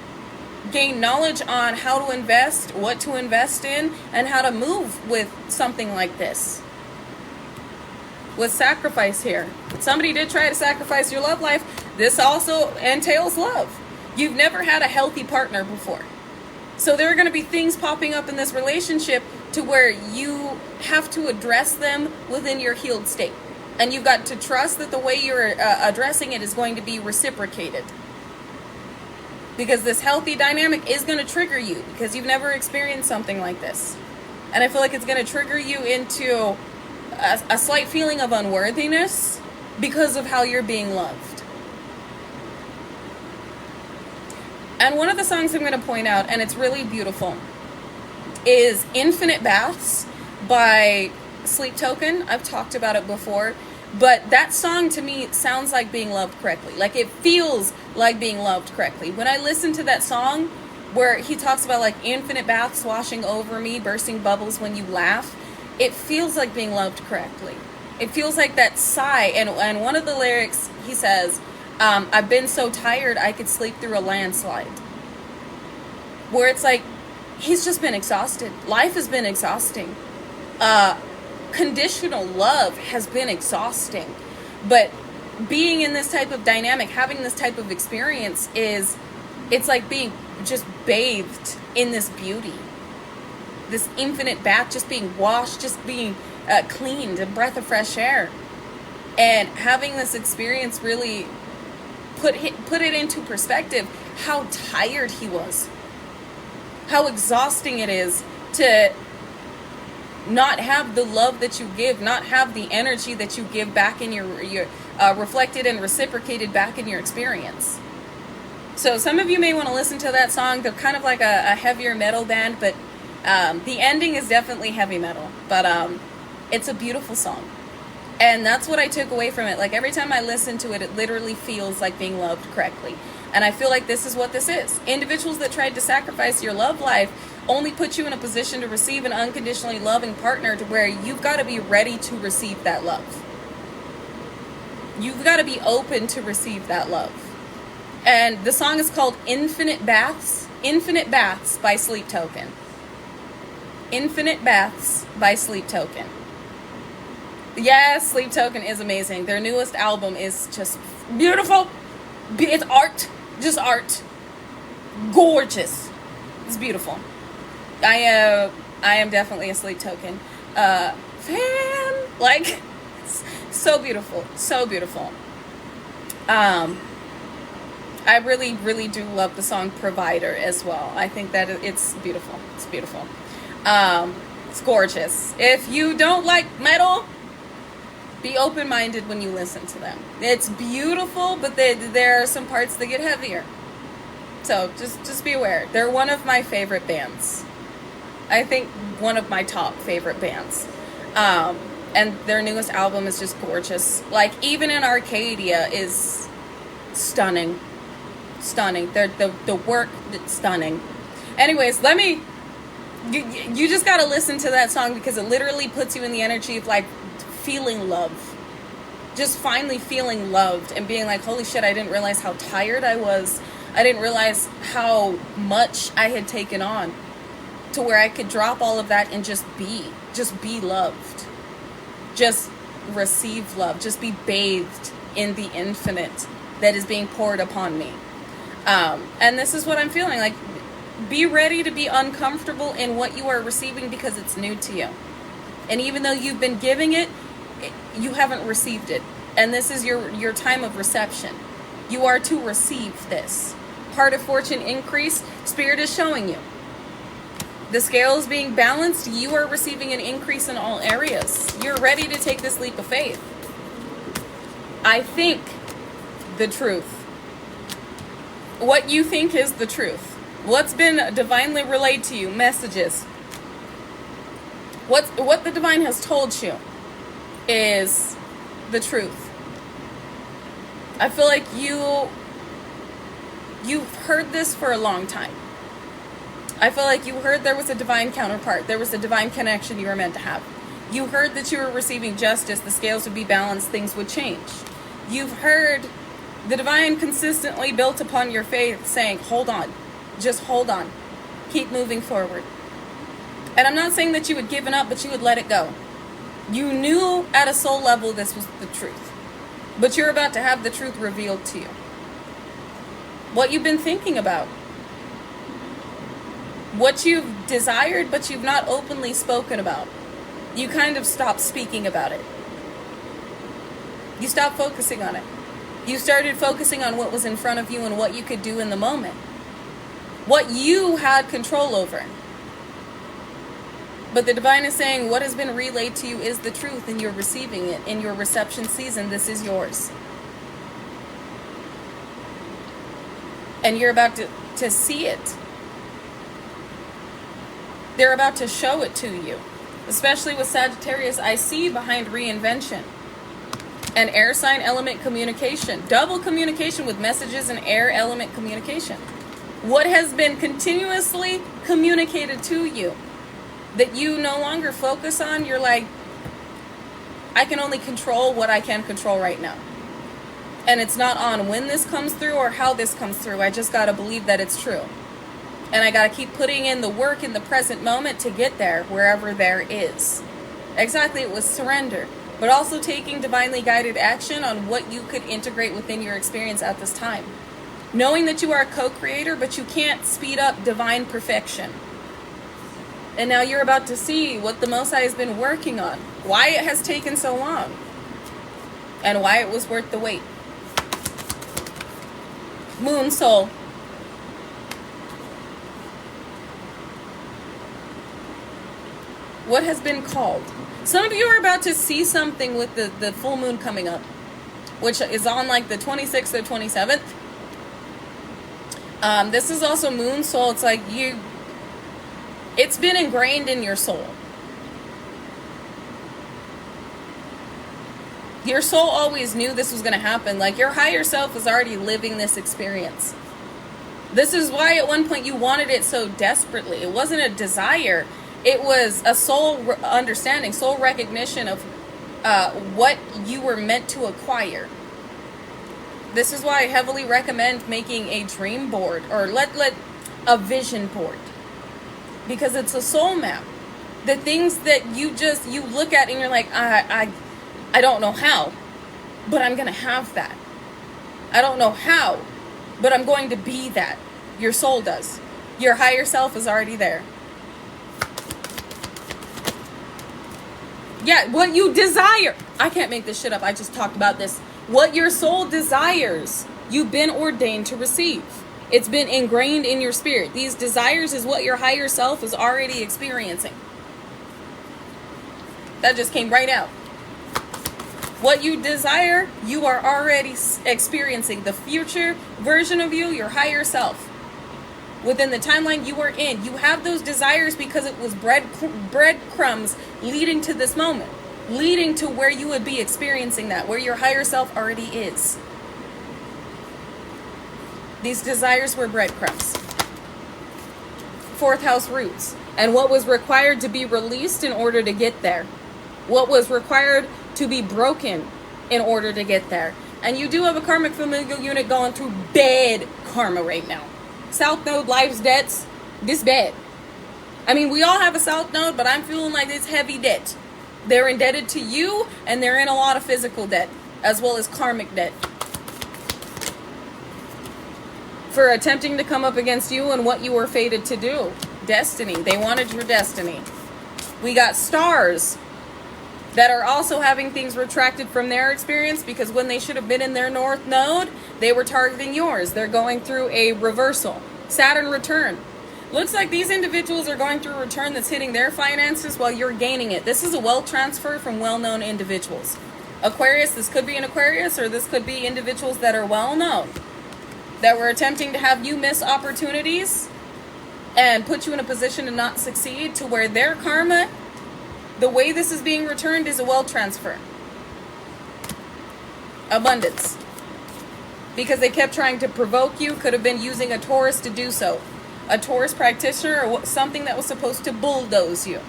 gain knowledge on how to invest, what to invest in, and how to move with something like this. With sacrifice here. Somebody did try to sacrifice your love life. This also entails love. You've never had a healthy partner before. So there are going to be things popping up in this relationship to where you have to address them within your healed state. And you've got to trust that the way you're addressing it is going to be reciprocated. Because this healthy dynamic is going to trigger you because you've never experienced something like this. And I feel like it's going to trigger you into a slight feeling of unworthiness because of how you're being loved. And one of the songs I'm going to point out, and it's really beautiful, is Infinite Baths by Sleep Token. I've talked about it before. But that song to me sounds like being loved correctly. Like it feels like being loved correctly. When I listen to that song, where he talks about like infinite baths washing over me, bursting bubbles when you laugh. It feels like being loved correctly. It feels like that sigh. And one of the lyrics, he says, I've been so tired I could sleep through a landslide. Where it's like, he's just been exhausted. Life has been exhausting. Conditional love has been exhausting. But being in this type of dynamic, having this type of experience it's like being just bathed in this beauty. This infinite bath, just being washed, just being cleaned, a breath of fresh air. And having this experience really put it into perspective how tired he was. How exhausting it is to not have the love that you give, not have the energy that you give back in your reflected and reciprocated back in your experience. So some of you may want to listen to that song. They're kind of like a heavier metal band, but the ending is definitely heavy metal. But it's a beautiful song. And that's what I took away from it. Like every time I listen to it, it literally feels like being loved correctly. And I feel like this is what this is. Individuals that tried to sacrifice your love life only put you in a position to receive an unconditionally loving partner to where you've got to be ready to receive that love. You've got to be open to receive that love. And the song is called Infinite Baths by Sleep Token. Infinite Baths by Sleep Token. Yes, Sleep Token is amazing. Their newest album is just beautiful. It's art. Just art. Gorgeous. It's beautiful. I am definitely a Sleep Token fan. Like, so beautiful. So beautiful. I really, really do love the song Provider as well. I think that it's beautiful. It's beautiful. It's gorgeous. If you don't like metal, be open-minded when you listen to them. It's beautiful, but there are some parts that get heavier. So just be aware. They're one of my favorite bands. I think one of my top favorite bands. And their newest album is just gorgeous. Like, even in Arcadia is stunning. Stunning. The work, it's stunning. Anyways, you just gotta listen to that song because it literally puts you in the energy of like feeling love. Just finally feeling loved and being like, holy shit, I didn't realize how tired I was. I didn't realize how much I had taken on to where I could drop all of that and just be loved. Just receive love. Just be bathed in the infinite that is being poured upon me. And this is what I'm feeling like. Be ready to be uncomfortable in what you are receiving because it's new to you. And even though you've been giving it, you haven't received it. And this is your time of reception. You are to receive this. Heart of fortune increase, Spirit is showing you. The scale is being balanced. You are receiving an increase in all areas. You're ready to take this leap of faith. I think the truth. What you think is the truth. What's been divinely relayed to you, messages. What the divine has told you is the truth. I feel like you've heard this for a long time. I feel like you heard there was a divine counterpart. There was a divine connection you were meant to have. You heard that you were receiving justice. The scales would be balanced. Things would change. You've heard the divine consistently built upon your faith saying, hold on. Just hold on. Keep moving forward. And I'm not saying that you had given up, but you would let it go. You knew at a soul level this was the truth. But you're about to have the truth revealed to you. What you've been thinking about. What you've desired, but you've not openly spoken about. You kind of stopped speaking about it. You stopped focusing on it. You started focusing on what was in front of you and what you could do in the moment. What you had control over. But the divine is saying what has been relayed to you is the truth and you're receiving it. In your reception season, this is yours. And you're about to see it. They're about to show it to you. Especially with Sagittarius, I see behind reinvention. And air sign element communication. Double communication with messages and air element communication. What has been continuously communicated to you that you no longer focus on? You're like, I can only control what I can control right now. And it's not on when this comes through or how this comes through. I just got to believe that it's true. And I got to keep putting in the work in the present moment to get there, wherever there is. Exactly, it was surrender. But also taking divinely guided action on what you could integrate within your experience at this time. Knowing that you are a co-creator, but you can't speed up divine perfection. And now you're about to see what the Most High has been working on. Why it has taken so long. And why it was worth the wait. Moon Soul. What has been called? Some of you are about to see something with the full moon coming up, which is on like the 26th or 27th. This is also Moon Soul. It's like it's been ingrained in your soul. Your soul always knew this was going to happen. Like your higher self was already living this experience. This is why at one point you wanted it so desperately. It wasn't a desire. It was a soul understanding, soul recognition of what you were meant to acquire. This is why I heavily recommend making a dream board or let a vision board. Because it's a soul map. The things that you look at and you're like, I don't know how, but I'm going to have that. I don't know how, but I'm going to be that. Your soul does. Your higher self is already there. Yeah, what you desire. I can't make this shit up. I just talked about this. What your soul desires, you've been ordained to receive. It's been ingrained in your spirit. These desires is what your higher self is already experiencing. That just came right out. What you desire, you are already experiencing. The future version of you, your higher self. Within the timeline you are in. You have those desires because it was breadcrumbs leading to this moment. Leading to where you would be experiencing that. Where your higher self already is. These desires were breadcrumbs. Fourth house roots. And what was required to be released in order to get there. What was required to be broken in order to get there. And you do have a karmic familial unit going through bad karma right now. South Node, life's debts, this bad. I mean, we all have a South Node, but I'm feeling like it's heavy debt. They're indebted to you, and they're in a lot of physical debt, as well as karmic debt. For attempting to come up against you and what you were fated to do. Destiny. They wanted your destiny. We got stars that are also having things retracted from their experience because when they should have been in their North Node, they were targeting yours. They're going through a reversal. Saturn return. Looks like these individuals are going through a return that's hitting their finances while you're gaining it. This is a wealth transfer from well-known individuals. Aquarius, this could be an Aquarius, or this could be individuals that are well-known, that were attempting to have you miss opportunities and put you in a position to not succeed, to where their karma, the way this is being returned, is a wealth transfer. Abundance. Because they kept trying to provoke you, could have been using a Taurus to do so. A Taurus practitioner or something that was supposed to bulldoze you.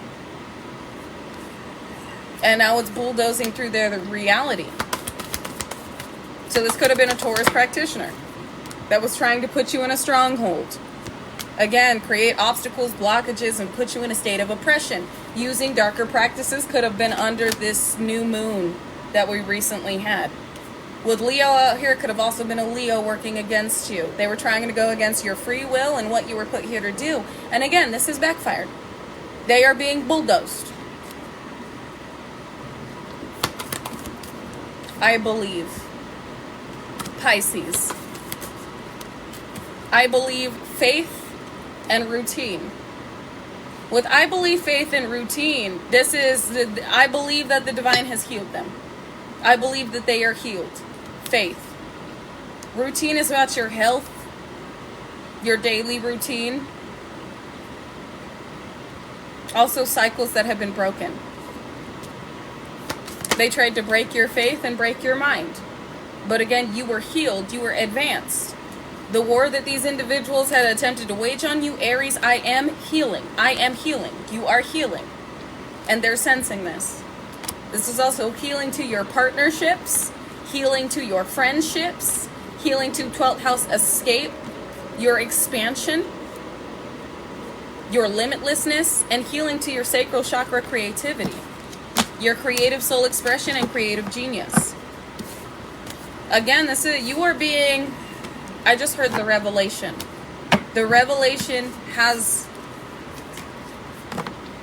And now it's bulldozing through their reality. So this could have been a Taurus practitioner that was trying to put you in a stronghold. Again, create obstacles, blockages, and put you in a state of oppression. Using darker practices could have been under this new moon that we recently had. With Leo out here, could have also been a Leo working against you. They were trying to go against your free will and what you were put here to do. And again, this has backfired. They are being bulldozed. I believe. Pisces. I believe faith and routine. With I believe, faith, and routine, I believe that the divine has healed them. I believe that they are healed. Faith. Routine is about your health, your daily routine. Also cycles that have been broken. They tried to break your faith and break your mind. But again, you were healed, you were advanced. The war that these individuals had attempted to wage on you, Aries, I am healing. I am healing. You are healing. And they're sensing this. This is also healing to your partnerships, healing to your friendships, healing to 12th house escape, your expansion, your limitlessness, and healing to your sacral chakra creativity, your creative soul expression and creative genius. Again, this is, you are being, I just heard the revelation. The revelation has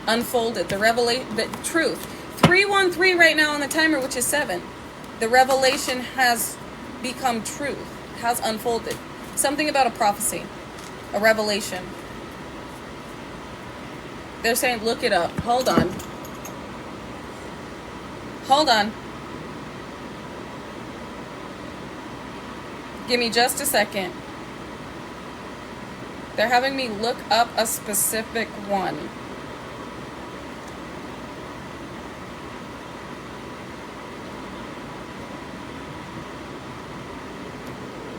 unfolded. The truth. 313 right now on the timer, which is 7. The revelation has become truth, has unfolded. Something about a prophecy, a revelation. They're saying, look it up. Hold on. Hold on. Give me just a second. They're having me look up a specific one.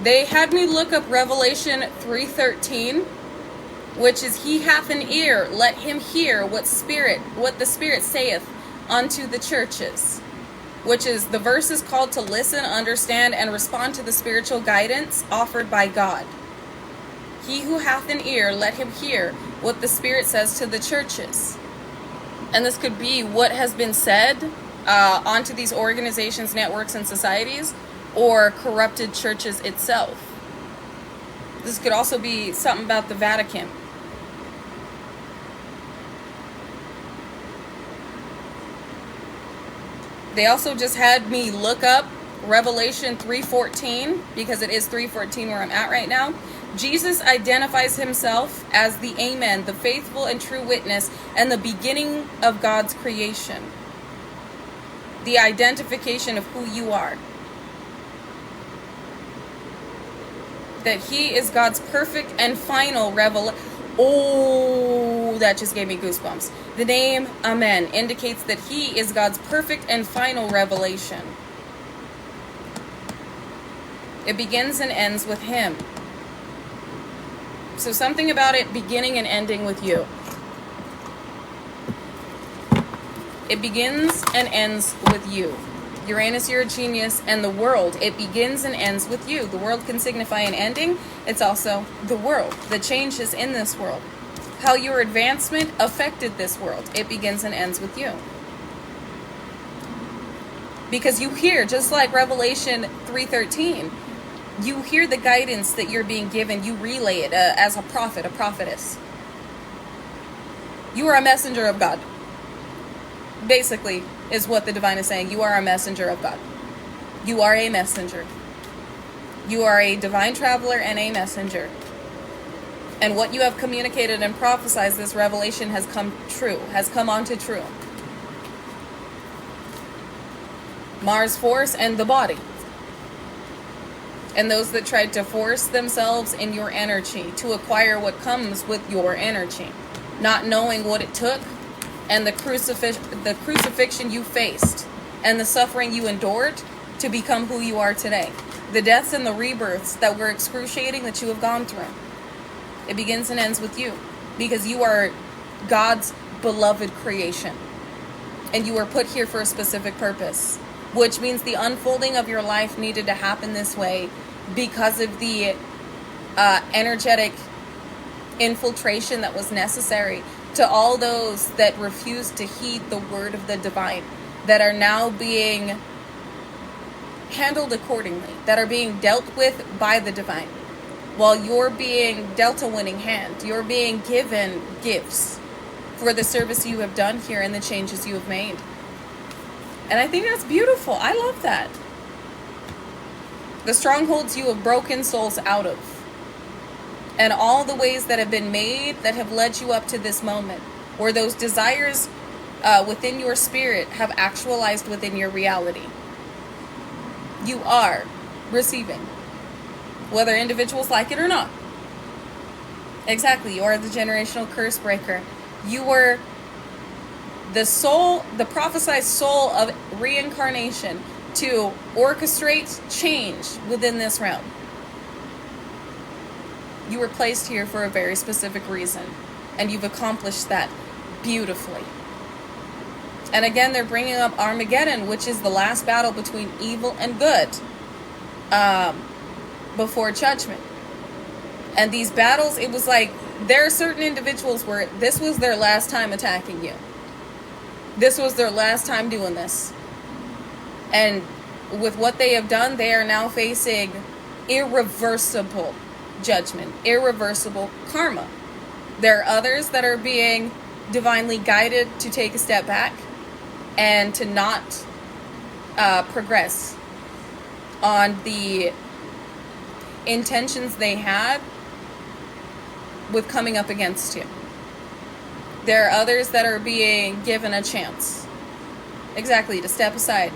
They had me look up Revelation 3:13, which is, he hath an ear, let him hear what the Spirit saith unto the churches. Which is, the verse is called to listen, understand, and respond to the spiritual guidance offered by God. He who hath an ear, let him hear what the Spirit says to the churches. And this could be what has been said onto these organizations, networks, and societies, or corrupted churches itself. This could also be something about the Vatican. They also just had me look up Revelation 3:14, because it is 3:14 where I'm at right now. Jesus identifies himself as the Amen, the faithful and true witness, and the beginning of God's creation. The identification of who you are. That he is God's perfect and final revelation. Oh, that just gave me goosebumps. The name Amen indicates that he is God's perfect and final revelation. It begins and ends with him. So something about it beginning and ending with you. It begins and ends with you. Uranus, you're a genius, and the world, it begins and ends with you. The world can signify an ending. It's also the world, the changes in this world, how your advancement affected this world. It begins and ends with you. Because you hear, just like Revelation 3:13, you hear the guidance that you're being given. You relay it as a prophet, a prophetess. You are a messenger of God. Basically, is what the divine is saying. You are a messenger of God. You are a messenger. You are a divine traveler and a messenger. And what you have communicated and prophesied, this revelation has come true, has come on to true. Mars force and the body. And those that tried to force themselves in your energy to acquire what comes with your energy, not knowing what it took, and the crucifixion you faced, and the suffering you endured to become who you are today. The deaths and the rebirths that were excruciating that you have gone through. It begins and ends with you, because you are God's beloved creation. And you were put here for a specific purpose, which means the unfolding of your life needed to happen this way because of the energetic infiltration that was necessary to all those that refused to heed the word of the divine, that are now being handled accordingly, that are being dealt with by the divine, while you're being dealt a winning hand. You're being given gifts for the service you have done here and the changes you have made. And I think that's beautiful. I love that. The strongholds you have broken souls out of, and all the ways that have been made that have led you up to this moment, where those desires within your spirit have actualized within your reality. You are receiving, whether individuals like it or not. Exactly, you are the generational curse breaker. You were the soul, the prophesied soul of reincarnation to orchestrate change within this realm. You were placed here for a very specific reason, and you've accomplished that beautifully. And again, they're bringing up Armageddon, which is the last battle between evil and good before judgment. And these battles, it was like, there are certain individuals where this was their last time attacking you. This was their last time doing this. And with what they have done, they are now facing irreversible judgment, irreversible karma. There are others that are being divinely guided to take a step back and to not progress on the intentions they had with coming up against you. There are others that are being given a chance, exactly, to step aside.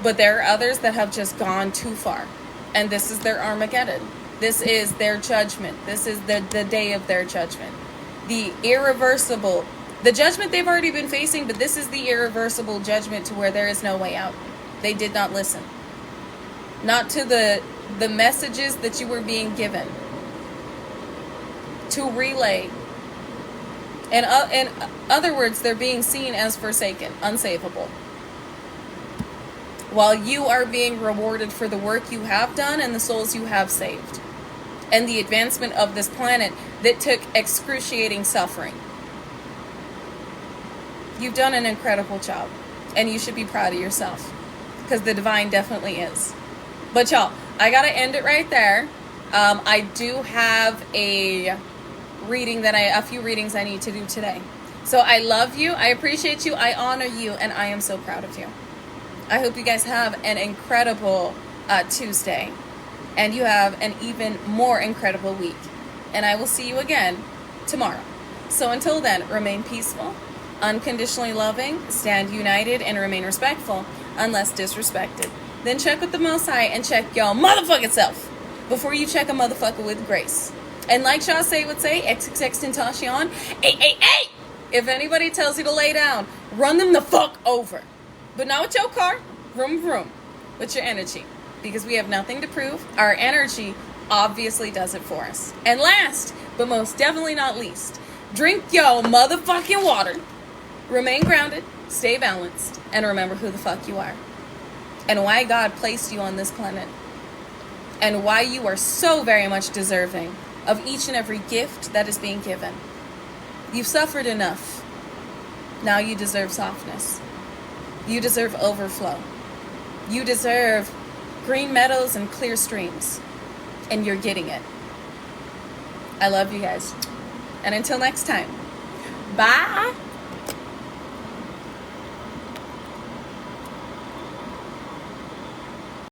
But there are others that have just gone too far. And this is their Armageddon. This is their judgment. This is the day of their judgment. The irreversible, the judgment they've already been facing, but this is the irreversible judgment to where there is no way out. They did not listen. Not to the messages that you were being given to relay. In other words, they're being seen as forsaken, unsavable. While you are being rewarded for the work you have done and the souls you have saved. And the advancement of this planet that took excruciating suffering. You've done an incredible job. And you should be proud of yourself. Because the divine definitely is. But y'all, I gotta end it right there. I do have a few readings I need to do today. So I love you, I appreciate you, I honor you, and I am so proud of you. I hope you guys have an incredible Tuesday, and you have an even more incredible week. And I will see you again tomorrow. So until then, remain peaceful, unconditionally loving, stand united, and remain respectful, unless disrespected. Then check with the Most High and check your motherfucking self before you check a motherfucker with grace. And like Shaw Say would say, XXX Tentacion, ay. If anybody tells you to lay down, run them the fuck over. But not with your car, vroom, with your energy. Because we have nothing to prove. Our energy obviously does it for us. And last, but most definitely not least, drink your motherfucking water. Remain grounded, stay balanced, and remember who the fuck you are. And why God placed you on this planet. And why you are so very much deserving of each and every gift that is being given. You've suffered enough. Now you deserve softness. You deserve overflow. You deserve green meadows and clear streams. And you're getting it. I love you guys. And until next time, bye.